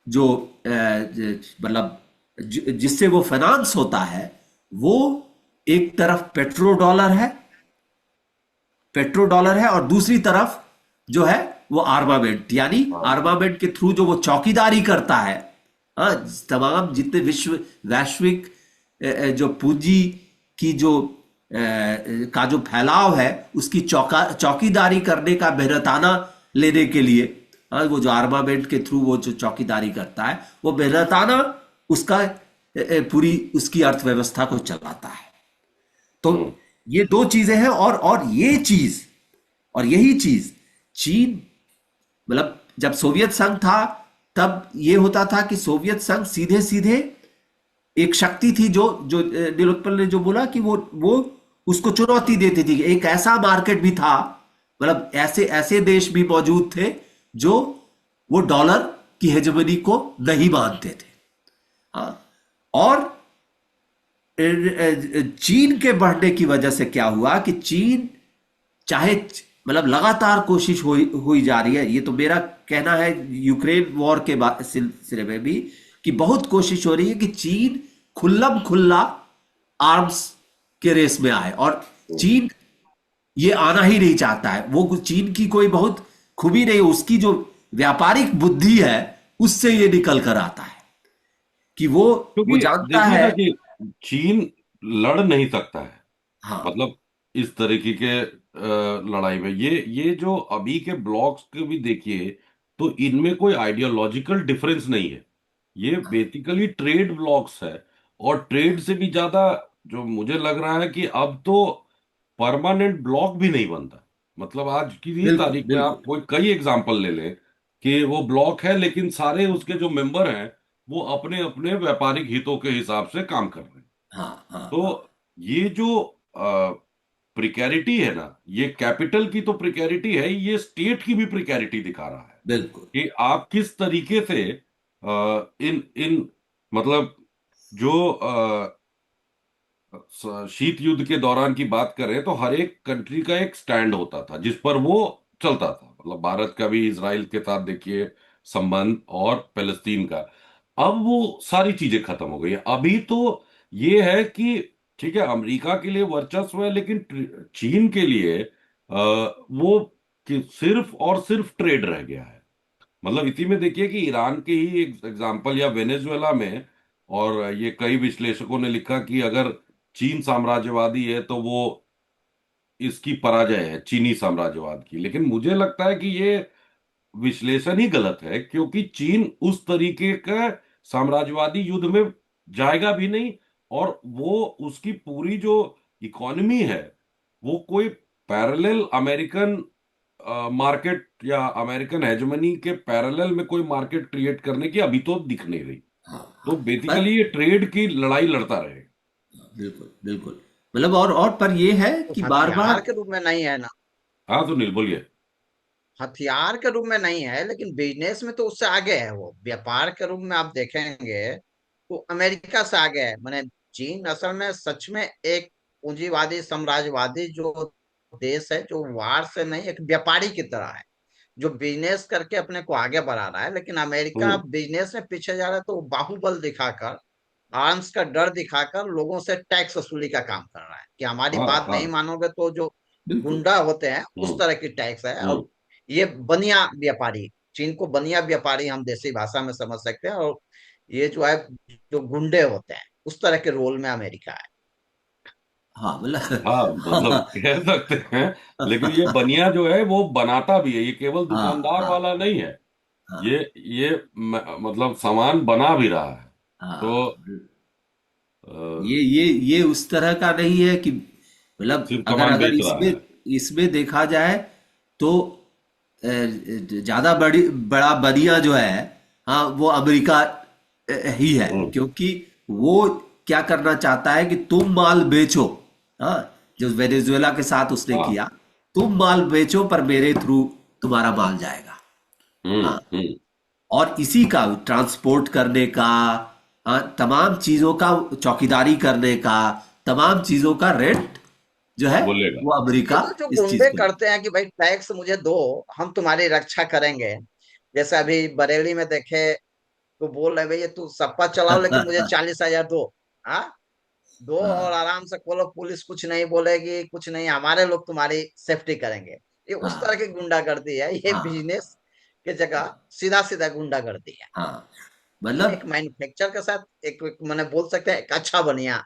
जो मतलब जिससे वो फाइनेंस होता है, वो एक तरफ पेट्रो डॉलर है, और दूसरी तरफ जो है वो आर्मामेंट, यानी हाँ। आर्मामेंट के थ्रू जो वो चौकीदारी करता है। हाँ, तमाम जितने वैश्विक जो पूंजी की जो का जो फैलाव है उसकी चौकीदारी करने का मेहनताना लेने के लिए, हाँ, वो जो आर्मामेंट के थ्रू वो जो चौकीदारी करता है, वो मेहनताना उसका पूरी उसकी अर्थव्यवस्था को चलाता है। तो हम्म। ये दो चीजें हैं, और ये चीज, और यही चीज चीन, मतलब जब सोवियत संघ था तब ये होता था कि सोवियत संघ सीधे सीधे एक शक्ति थी जो जो नीलोत्पल ने जो बोला कि वो उसको चुनौती देती थी। एक ऐसा मार्केट भी था, मतलब ऐसे ऐसे देश भी मौजूद थे जो वो डॉलर की हेजेमनी को नहीं मानते थे। हाँ, और चीन के बढ़ने की वजह से क्या हुआ कि चीन चाहे मतलब लगातार कोशिश हुई जा रही है, ये तो मेरा कहना है यूक्रेन वॉर के सिलसिले में भी, कि बहुत कोशिश हो रही है कि चीन खुल्लम खुल्ला आर्म्स के रेस में आए, और चीन ये आना ही नहीं चाहता है। वो चीन की कोई बहुत खूबी नहीं, उसकी जो व्यापारिक बुद्धि है उससे ये निकल कर आता है कि वो क्योंकि जानता देखिए है। ना कि चीन लड़ नहीं सकता है, हाँ, मतलब इस तरीके के लड़ाई में ये जो अभी के ब्लॉक्स के भी देखिए, तो इनमें कोई आइडियोलॉजिकल डिफरेंस नहीं है। ये बेसिकली ट्रेड ब्लॉक्स है। और ट्रेड से भी ज्यादा जो मुझे लग रहा है कि अब तो परमानेंट ब्लॉक भी नहीं बनता। मतलब आज की ही बिल्कुल तारीख में आप बिल्कुल। कोई कई एग्जांपल ले लें कि वो ब्लॉक है लेकिन सारे उसके जो मेंबर हैं वो अपने अपने व्यापारिक हितों के हिसाब से काम कर रहे हैं। हाँ हाँ हाँ, तो ये जो प्रिकैरिटी है ना, ये कैपिटल की तो प्रिकैरिटी है, ये स्टेट की भी प्रिकैरिटी दिखा रहा है बिल्कुल कि आप किस तरीके से इन इन मतलब जो शीत युद्ध के दौरान की बात करें तो हर एक कंट्री का एक स्टैंड होता था जिस पर वो चलता था। मतलब भारत का भी इजराइल के साथ देखिए संबंध, और फिलिस्तीन का। अब वो सारी चीजें खत्म हो गई हैं। अभी तो ये है कि ठीक है अमेरिका के लिए वर्चस्व है, लेकिन चीन के लिए वो कि सिर्फ और सिर्फ ट्रेड रह गया है। मतलब इसी में देखिए कि ईरान के ही एक एग्जांपल, या वेनेजुएला में। और ये कई विश्लेषकों ने लिखा कि अगर चीन साम्राज्यवादी है तो वो इसकी पराजय है चीनी साम्राज्यवाद की। लेकिन मुझे लगता है कि ये विश्लेषण ही गलत है, क्योंकि चीन उस तरीके का साम्राज्यवादी युद्ध में जाएगा भी नहीं। और वो उसकी पूरी जो इकोनॉमी है वो कोई पैरेलल अमेरिकन मार्केट या अमेरिकन हेजमनी के पैरेलल में कोई मार्केट क्रिएट करने की अभी तो दिख नहीं रही। हाँ तो हाँ। पर बेसिकली ये ट्रेड की लड़ाई लड़ता रहेगा। बिल्कुल बिल्कुल, मतलब और पर ये है तो कि बार हथियार बार। के रूप में नहीं है ना, हाँ सुनील बोलिए। हथियार के रूप में नहीं है, लेकिन बिजनेस में तो उससे आगे है। वो व्यापार के रूप में आप देखेंगे तो अमेरिका से आगे है। मैंने चीन असल में सच में एक पूंजीवादी साम्राज्यवादी जो देश है, जो वार से नहीं, एक व्यापारी की तरह है, जो बिजनेस करके अपने को आगे बढ़ा रहा है। लेकिन अमेरिका हम्म। बिजनेस में पीछे जा रहा है, तो वो बाहुबल दिखाकर, आर्म्स का डर दिखाकर लोगों से टैक्स वसूली का काम कर रहा है कि हमारी हाँ बात हाँ। नहीं मानोगे तो जो बिल्कुल। गुंडा होते हैं उस हम्म। तरह की टैक्स है। और हम्म। ये बनिया व्यापारी, चीन को बनिया व्यापारी हम देसी भाषा में समझ सकते हैं। और ये जो है, जो गुंडे होते हैं, उस तरह के रोल में अमेरिका है। हाँ मतलब हाँ मतलब हाँ कह सकते हैं। लेकिन ये बनिया जो है वो बनाता भी है, ये केवल हाँ दुकानदार हाँ वाला नहीं है। हाँ ये मतलब सामान बना भी रहा है। तो हाँ। अ, ये उस तरह का नहीं है कि मतलब सिर्फ अगर सामान अगर बेच रहा इसमें है। इसमें देखा जाए तो ज्यादा बड़ा बनिया जो है, हाँ वो अमेरिका ही है। हम्म। क्योंकि वो क्या करना चाहता है कि तुम माल बेचो। हाँ, जो वेनेजुएला के साथ उसने हाँ। किया, तुम माल बेचो पर मेरे थ्रू तुम्हारा माल जाएगा। हाँ, हम्म। और इसी का ट्रांसपोर्ट करने का, तमाम चीजों का चौकीदारी करने का, तमाम चीजों का रेंट जो है बोलेगा। वो ये अमेरिका तो जो इस चीज गुंडे को ले। करते हैं कि भाई टैक्स मुझे दो, हम तुम्हारी रक्षा करेंगे। जैसे अभी बरेली में देखे तो बोल रहे भैया तू सप्पा चलाओ लेकिन मुझे 40,000 दो। हाँ, दो और हाँ आराम से खोलो, पुलिस कुछ नहीं बोलेगी, कुछ नहीं, हमारे लोग तुम्हारी सेफ्टी करेंगे। ये उस तरह हाँ की गुंडागर्दी है। ये हाँ बिजनेस के जगह सीधा सीधा गुंडागर्दी है। हाँ ये मतलब एक मैन्युफैक्चर के साथ एक मैंने बोल सकते हैं एक अच्छा बनिया,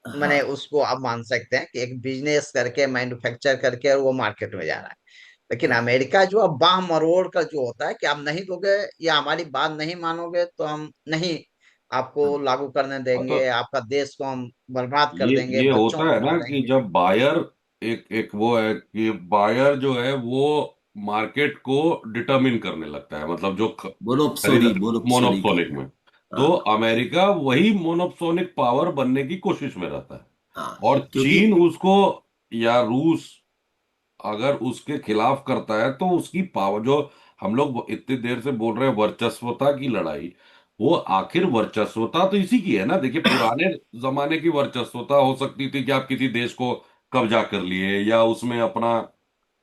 मैंने हाँ उसको आप मान सकते हैं कि एक बिजनेस करके मैन्युफैक्चर करके और वो मार्केट में जा रहा है। लेकिन हाँ अमेरिका जो अब बाह मरोड़ का जो होता है कि आप नहीं दोगे या हमारी बात नहीं मानोगे तो हम नहीं हाँ आपको लागू करने हाँ, तो देंगे, आपका देश को हम बर्बाद कर देंगे, ये बच्चों होता को है ना कि मारेंगे। जब बायर, एक एक वो है कि बायर जो है वो मार्केट को डिटरमिन करने लगता है, मतलब जो मोनोप्सोनी खरीद मोनोप्सोनी मोनोपोलिक कहते हैं। में। हाँ तो अमेरिका वही मोनोपोलिक पावर बनने की कोशिश में रहता है। हाँ और क्योंकि चीन उसको, या रूस अगर उसके खिलाफ करता है तो उसकी पावर जो हम लोग इतनी देर से बोल रहे हैं वर्चस्वता की लड़ाई, वो आखिर वर्चस्वता तो इसी की है ना। देखिए पुराने जमाने की वर्चस्वता हो सकती थी कि आप किसी देश को कब्जा कर लिए या उसमें अपना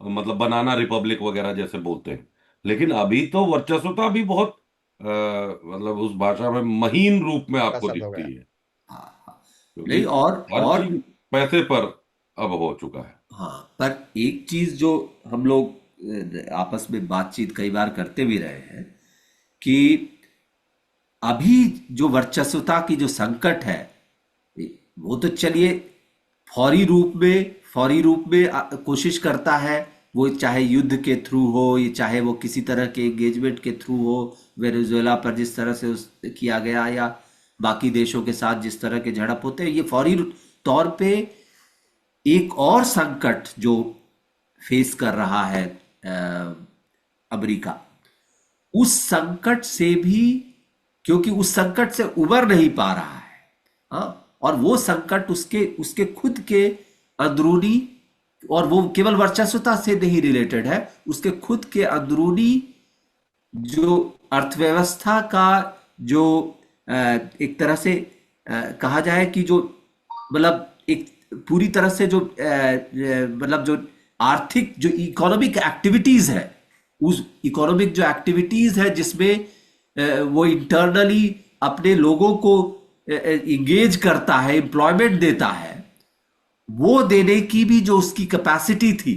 मतलब बनाना रिपब्लिक वगैरह जैसे बोलते हैं। लेकिन अभी तो वर्चस्वता भी बहुत मतलब उस भाषा में महीन रूप में आपको कसद हो गया। हाँ दिखती है। हाँ क्योंकि नहीं हर और चीज पैसे पर अब हो चुका है। हाँ पर एक चीज जो हम लोग आपस में बातचीत कई बार करते भी रहे हैं कि अभी जो वर्चस्वता की जो संकट है, वो तो चलिए फौरी रूप में कोशिश करता है। वो चाहे युद्ध के थ्रू हो, ये चाहे वो किसी तरह के एंगेजमेंट के थ्रू हो, वेनेजुएला पर जिस तरह से किया गया, या बाकी देशों के साथ जिस तरह के झड़प होते हैं, ये फौरी तौर पे एक और संकट जो फेस कर रहा है अमेरिका, उस संकट से भी, क्योंकि उस संकट से उबर नहीं पा रहा है। हाँ, और वो संकट उसके उसके खुद के अंदरूनी, और वो केवल वर्चस्वता से नहीं रिलेटेड है, उसके खुद के अंदरूनी जो अर्थव्यवस्था का जो एक तरह से कहा जाए कि जो मतलब एक पूरी तरह से जो मतलब जो आर्थिक जो इकोनॉमिक एक्टिविटीज है, उस इकोनॉमिक जो एक्टिविटीज है जिसमें वो इंटरनली अपने लोगों को इंगेज करता है, एम्प्लॉयमेंट देता है, वो देने की भी जो उसकी कैपेसिटी थी,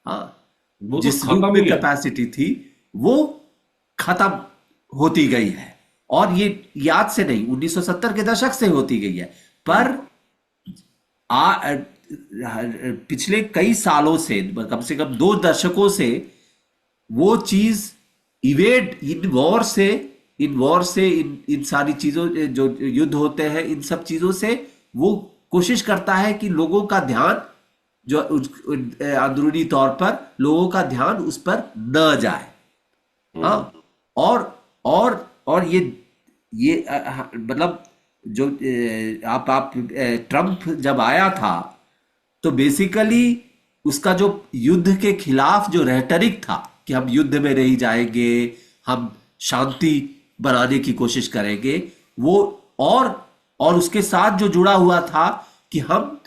हाँ, वो तो जिस रूप खत्म में ही है। कैपेसिटी थी, वो खत्म होती गई है। और ये याद से नहीं, 1970 के दशक से होती गई है। पर पिछले कई सालों से, कम से कम 2 दशकों से, वो चीज इवेड इन वॉर से इन सारी चीजों, जो युद्ध होते हैं, इन सब चीजों से वो कोशिश करता है कि लोगों का ध्यान जो अंदरूनी तौर पर लोगों का ध्यान उस पर न जाए। हम्म। हाँ। और और ये मतलब जो आप ट्रम्प जब आया था, तो बेसिकली उसका जो युद्ध के खिलाफ जो रेटरिक था कि हम युद्ध में नहीं जाएंगे, हम शांति बनाने की कोशिश करेंगे, वो और और उसके साथ जो जुड़ा हुआ था कि हम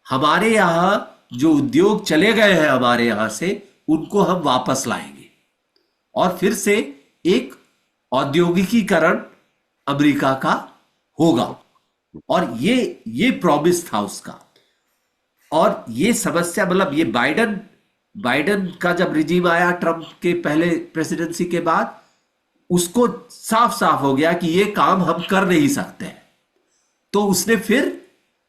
हमारे यहाँ जो उद्योग चले गए हैं हमारे यहाँ से, उनको हम वापस लाएंगे और फिर से एक औद्योगिकीकरण अमेरिका का होगा। और ये प्रॉमिस था उसका। और ये समस्या मतलब ये बाइडन बाइडन का जब रिजीम आया ट्रंप के पहले प्रेसिडेंसी के बाद, उसको साफ साफ हो गया कि ये काम हम कर नहीं सकते हैं। तो उसने फिर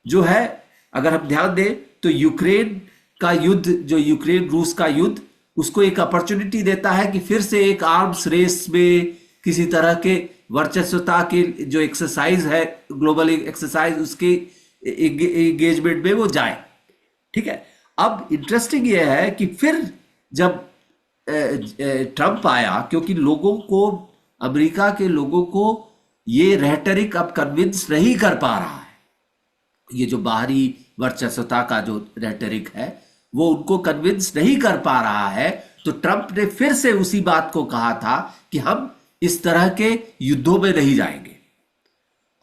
जो है, अगर हम ध्यान दें तो यूक्रेन का युद्ध, जो यूक्रेन रूस का युद्ध, उसको एक अपॉर्चुनिटी देता है कि फिर से एक आर्म्स रेस में किसी तरह के वर्चस्वता के जो एक्सरसाइज है, ग्लोबल एक्सरसाइज, उसके एंगेजमेंट में वो जाए। ठीक है। अब इंटरेस्टिंग ये है कि फिर जब ट्रंप आया, क्योंकि लोगों को, अमेरिका के लोगों को ये रेटरिक अब कन्विंस नहीं कर पा रहा है, ये जो बाहरी वर्चस्वता का जो रेटरिक है वो उनको कन्विंस नहीं कर पा रहा है। तो ट्रंप ने फिर से उसी बात को कहा था कि हम इस तरह के युद्धों में नहीं जाएंगे।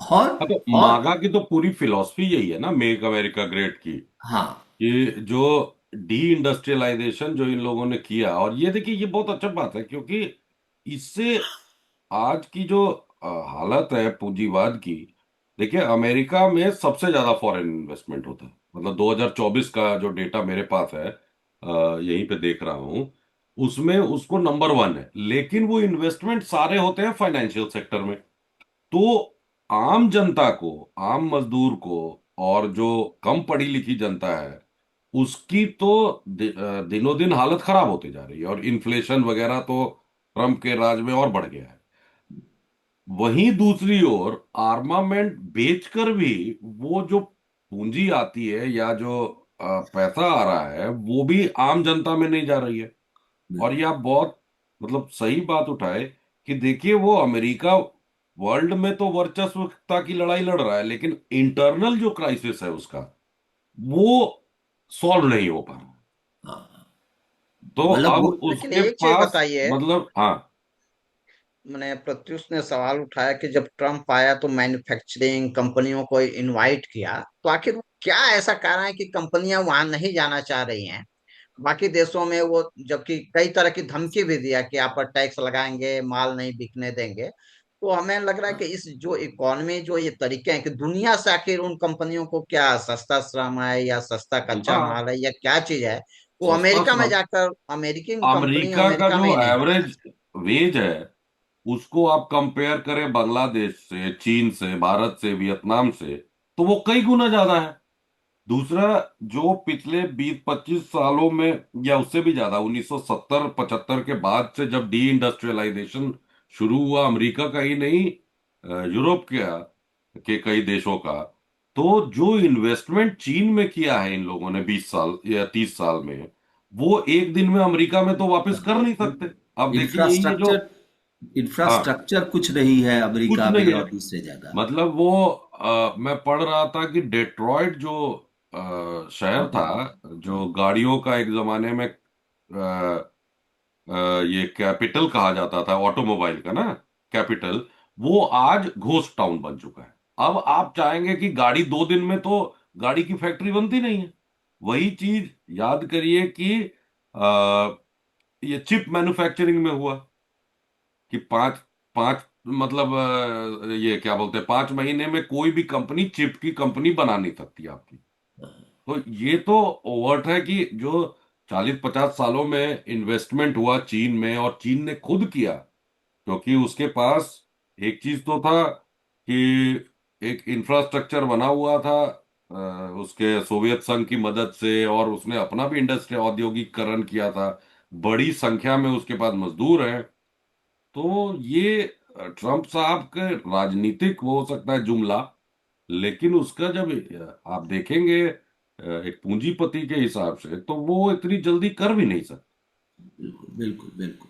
और हाँ, तो और मागा की तो पूरी फिलॉसफी यही है ना, मेक अमेरिका ग्रेट की। हाँ। ये जो डी इंडस्ट्रियलाइजेशन जो इन लोगों ने किया, और ये देखिए ये बहुत अच्छा बात है, क्योंकि इससे आज की जो हालत है पूंजीवाद की, देखिए अमेरिका में सबसे ज्यादा फॉरेन इन्वेस्टमेंट होता है। मतलब 2024 का जो डेटा मेरे पास है, यहीं पे देख रहा हूं, उसमें उसको नंबर वन है। लेकिन वो इन्वेस्टमेंट सारे होते हैं फाइनेंशियल सेक्टर में। तो आम जनता को, आम मजदूर को, और जो कम पढ़ी लिखी जनता है, उसकी तो दिनों दिन हालत खराब होती जा रही है। और इन्फ्लेशन वगैरह तो ट्रम्प के राज में और बढ़ गया है। वहीं दूसरी ओर आर्मामेंट बेचकर भी वो जो पूंजी आती है, या जो पैसा आ रहा है, वो भी आम जनता में नहीं जा रही है। और ये आप बहुत मतलब सही बात उठाए कि देखिए वो अमेरिका वर्ल्ड में तो वर्चस्वता की लड़ाई लड़ रहा है, लेकिन इंटरनल जो क्राइसिस है उसका, वो सॉल्व नहीं हो पा रहा। हाँ। तो मतलब अब वो लेकिन उसके एक चीज पास बताइए, मतलब, हाँ। मैंने प्रत्युष ने सवाल उठाया कि जब ट्रम्प आया तो मैन्युफैक्चरिंग कंपनियों को इनवाइट किया, तो आखिर वो क्या ऐसा कारण है कि कंपनियां वहां नहीं जाना चाह रही हैं? बाकी देशों में वो, जबकि कई तरह की धमकी भी दिया कि आप पर टैक्स लगाएंगे, माल नहीं बिकने देंगे। तो हमें लग रहा है कि इस जो इकोनॉमी, जो ये तरीके हैं कि दुनिया से आखिर उन कंपनियों को क्या सस्ता श्रम है या सस्ता कच्चा हाँ, माल है या क्या चीज है, वो सस्ता अमेरिका में श्रम। जाकर, अमेरिकी कंपनी अमेरिका का अमेरिका जो में ही नहीं जाना एवरेज चाहती। वेज है, उसको आप कंपेयर करें बांग्लादेश से, चीन से, भारत से, वियतनाम से, तो वो कई गुना ज्यादा है। दूसरा, जो पिछले 20-25 सालों में, या उससे भी ज्यादा, 1970-75 के बाद से जब डी इंडस्ट्रियलाइजेशन शुरू हुआ, अमेरिका का ही नहीं, यूरोप के कई देशों का, तो जो इन्वेस्टमेंट चीन में किया है इन लोगों ने 20 साल या 30 साल में, वो एक दिन में अमेरिका में तो वापस कर नहीं सकते। अब देखिए ये जो, इंफ्रास्ट्रक्चर हाँ, इंफ्रास्ट्रक्चर कुछ नहीं है कुछ अमेरिका में नहीं है। और दूसरे जगह। मतलब वो मैं पढ़ रहा था कि डेट्रॉयट जो शहर था, जो गाड़ियों का एक जमाने में ये कैपिटल कहा जाता था, ऑटोमोबाइल का ना कैपिटल, वो आज घोस्ट टाउन बन चुका है। अब आप चाहेंगे कि गाड़ी 2 दिन में, तो गाड़ी की फैक्ट्री बनती नहीं है। वही चीज याद करिए कि ये चिप मैन्युफैक्चरिंग में हुआ कि पांच पांच मतलब ये क्या बोलते हैं, 5 महीने में कोई भी कंपनी चिप की कंपनी बना नहीं सकती आपकी। तो ये तो ओवर्ट है कि जो 40-50 सालों में इन्वेस्टमेंट हुआ चीन में, और चीन ने खुद किया, क्योंकि उसके पास एक चीज तो था कि एक इंफ्रास्ट्रक्चर बना हुआ था उसके सोवियत संघ की मदद से, और उसने अपना भी इंडस्ट्री औद्योगिकरण किया था। बड़ी संख्या में उसके पास मजदूर हैं। तो ये ट्रम्प साहब के राजनीतिक वो हो सकता है जुमला, लेकिन उसका जब आप देखेंगे एक पूंजीपति के हिसाब से तो वो इतनी जल्दी कर भी नहीं सकते। बिल्कुल बिल्कुल बिल्कुल।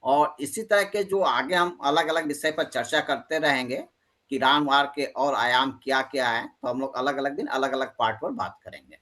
और इसी तरह के जो आगे हम अलग अलग विषय पर चर्चा करते रहेंगे कि ईरान वार के और आयाम क्या क्या है, तो हम लोग अलग अलग दिन अलग अलग पार्ट पर बात करेंगे।